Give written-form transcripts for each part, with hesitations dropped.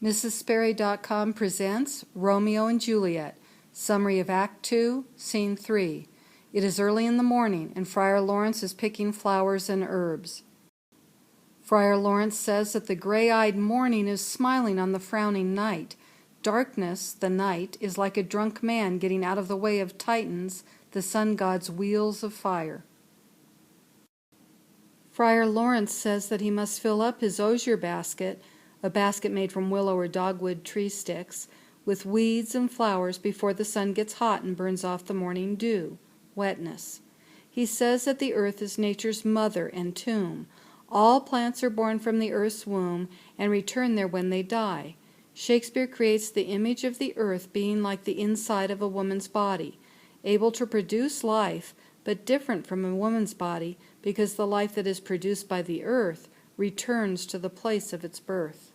MrsSperry.com presents Romeo and Juliet, summary of Act 2, Scene 3. It is early in the morning, and Friar Lawrence is picking flowers and herbs. Friar Lawrence says that the gray-eyed morning is smiling on the frowning night. Darkness, the night, is like a drunk man getting out of the way of Titans, the sun god's wheels of fire. Friar Lawrence says that he must fill up his osier basket, a basket made from willow or dogwood tree sticks, with weeds and flowers before the sun gets hot and burns off the morning dew, wetness. He says that the earth is nature's mother and tomb. All plants are born from the earth's womb and return there when they die. Shakespeare creates the image of the earth being like the inside of a woman's body, able to produce life, but different from a woman's body because the life that is produced by the earth returns to the place of its birth.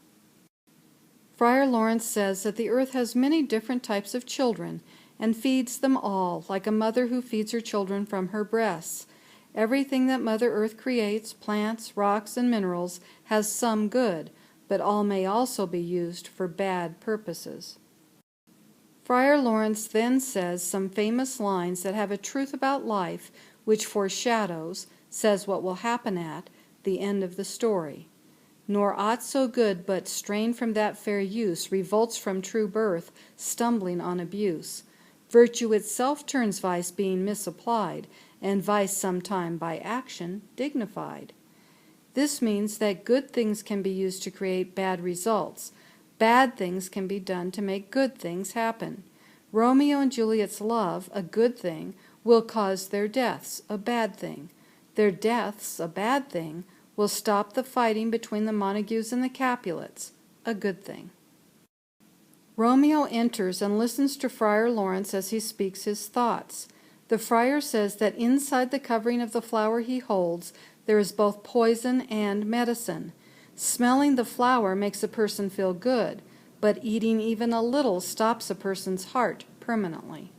Friar Lawrence says that the earth has many different types of children and feeds them all like a mother who feeds her children from her breasts. Everything that Mother Earth creates, plants, rocks, and minerals, has some good, but all may also be used for bad purposes. Friar Lawrence then says some famous lines that have a truth about life which foreshadows, says what will happen at, the end of the story. Nor aught so good but strained from that fair use revolts from true birth, stumbling on abuse. Virtue itself turns vice being misapplied, and vice sometime by action dignified. This means that good things can be used to create bad results. Bad things can be done to make good things happen. Romeo and Juliet's love, a good thing, will cause their deaths, a bad thing. Their deaths, a bad thing, will stop the fighting between the Montagues and the Capulets, a good thing. Romeo enters and listens to Friar Lawrence as he speaks his thoughts. The friar says that inside the covering of the flower he holds there is both poison and medicine. Smelling the flower makes a person feel good, but eating even a little stops a person's heart permanently.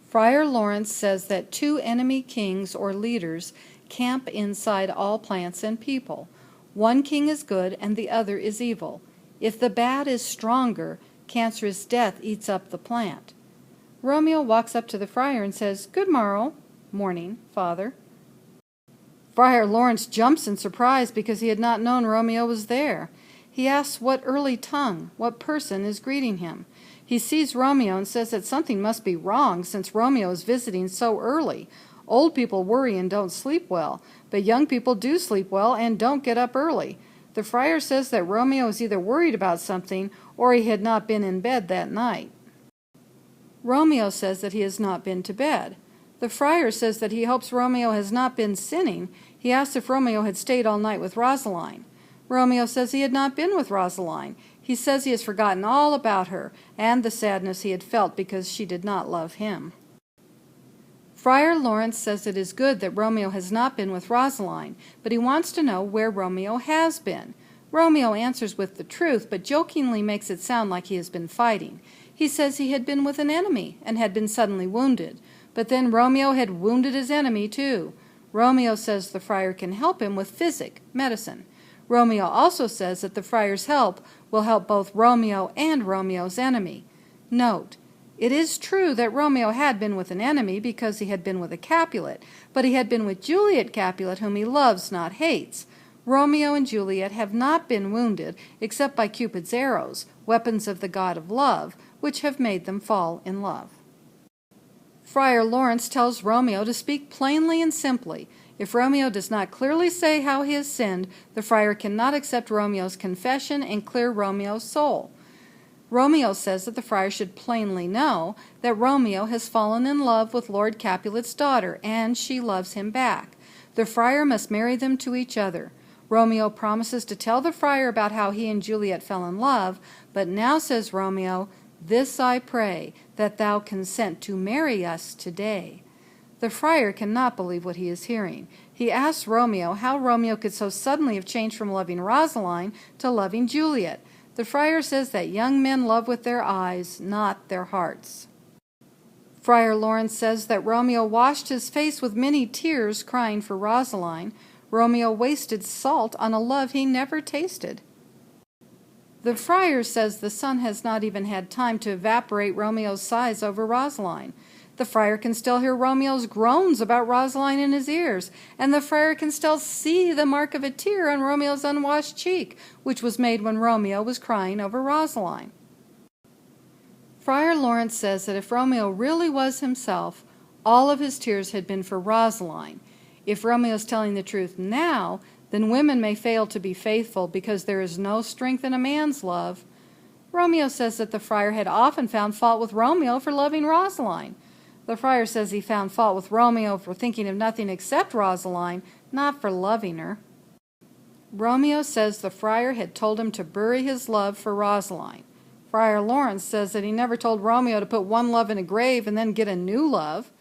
Friar Lawrence says that two enemy kings or leaders camp inside all plants and people. One king is good and the other is evil. If the bad is stronger, cancerous death eats up the plant. Romeo walks up to the friar and says, "Good morning, Father." Friar Lawrence jumps in surprise because he had not known Romeo was there. He asks what early tongue, what person is greeting him. He sees Romeo and says that something must be wrong since Romeo is visiting so early. Old people worry and don't sleep well, but young people do sleep well and don't get up early. The friar says that Romeo is either worried about something or he had not been in bed that night. Romeo says that he has not been to bed. The friar says that he hopes Romeo has not been sinning. He asks if Romeo had stayed all night with Rosaline. Romeo says he had not been with Rosaline. He says he has forgotten all about her and the sadness he had felt because she did not love him. Friar Lawrence says it is good that Romeo has not been with Rosaline, but he wants to know where Romeo has been. Romeo answers with the truth, but jokingly makes it sound like he has been fighting. He says he had been with an enemy and had been suddenly wounded, but then Romeo had wounded his enemy too. Romeo says the friar can help him with physic, medicine. Romeo also says that the friar's help will help both Romeo and Romeo's enemy. Note, it is true that Romeo had been with an enemy because he had been with a Capulet, but he had been with Juliet Capulet, whom he loves, not hates. Romeo and Juliet have not been wounded except by Cupid's arrows, weapons of the god of love, which have made them fall in love. Friar Lawrence tells Romeo to speak plainly and simply. If Romeo does not clearly say how he has sinned, the friar cannot accept Romeo's confession and clear Romeo's soul. Romeo says that the friar should plainly know that Romeo has fallen in love with Lord Capulet's daughter, and she loves him back. The friar must marry them to each other. Romeo promises to tell the friar about how he and Juliet fell in love, but now says Romeo, "This I pray, that thou consent to marry us today." The friar cannot believe what he is hearing. He asks Romeo how Romeo could so suddenly have changed from loving Rosaline to loving Juliet. The friar says that young men love with their eyes, not their hearts. Friar Lawrence says that Romeo washed his face with many tears, crying for Rosaline. Romeo wasted salt on a love he never tasted. The friar says the sun has not even had time to evaporate Romeo's sighs over Rosaline. The friar can still hear Romeo's groans about Rosaline in his ears, and the friar can still see the mark of a tear on Romeo's unwashed cheek, which was made when Romeo was crying over Rosaline. Friar Lawrence says that if Romeo really was himself, all of his tears had been for Rosaline. If Romeo is telling the truth now, then women may fail to be faithful because there is no strength in a man's love. Romeo says that the friar had often found fault with Romeo for loving Rosaline. The friar says he found fault with Romeo for thinking of nothing except Rosaline, not for loving her. Romeo says the friar had told him to bury his love for Rosaline. Friar Lawrence says that he never told Romeo to put one love in a grave and then get a new love.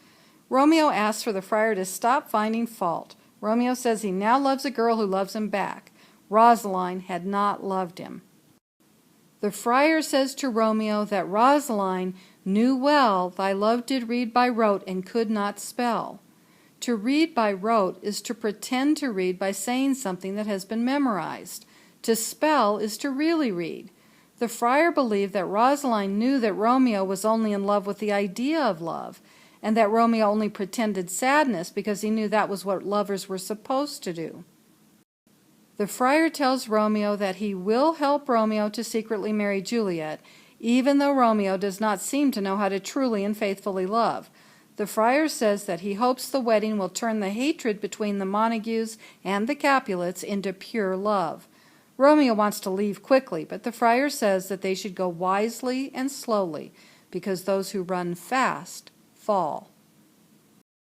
Romeo asks for the friar to stop finding fault. Romeo says he now loves a girl who loves him back. Rosaline had not loved him. The friar says to Romeo that Rosaline knew well thy love did read by rote and could not spell. To read by rote is to pretend to read by saying something that has been memorized. To spell is to really read. The friar believed that Rosaline knew that Romeo was only in love with the idea of love, and that Romeo only pretended sadness because he knew that was what lovers were supposed to do. The friar tells Romeo that he will help Romeo to secretly marry Juliet, even though Romeo does not seem to know how to truly and faithfully love. The friar says that he hopes the wedding will turn the hatred between the Montagues and the Capulets into pure love. Romeo wants to leave quickly, but the friar says that they should go wisely and slowly, because those who run fast fall.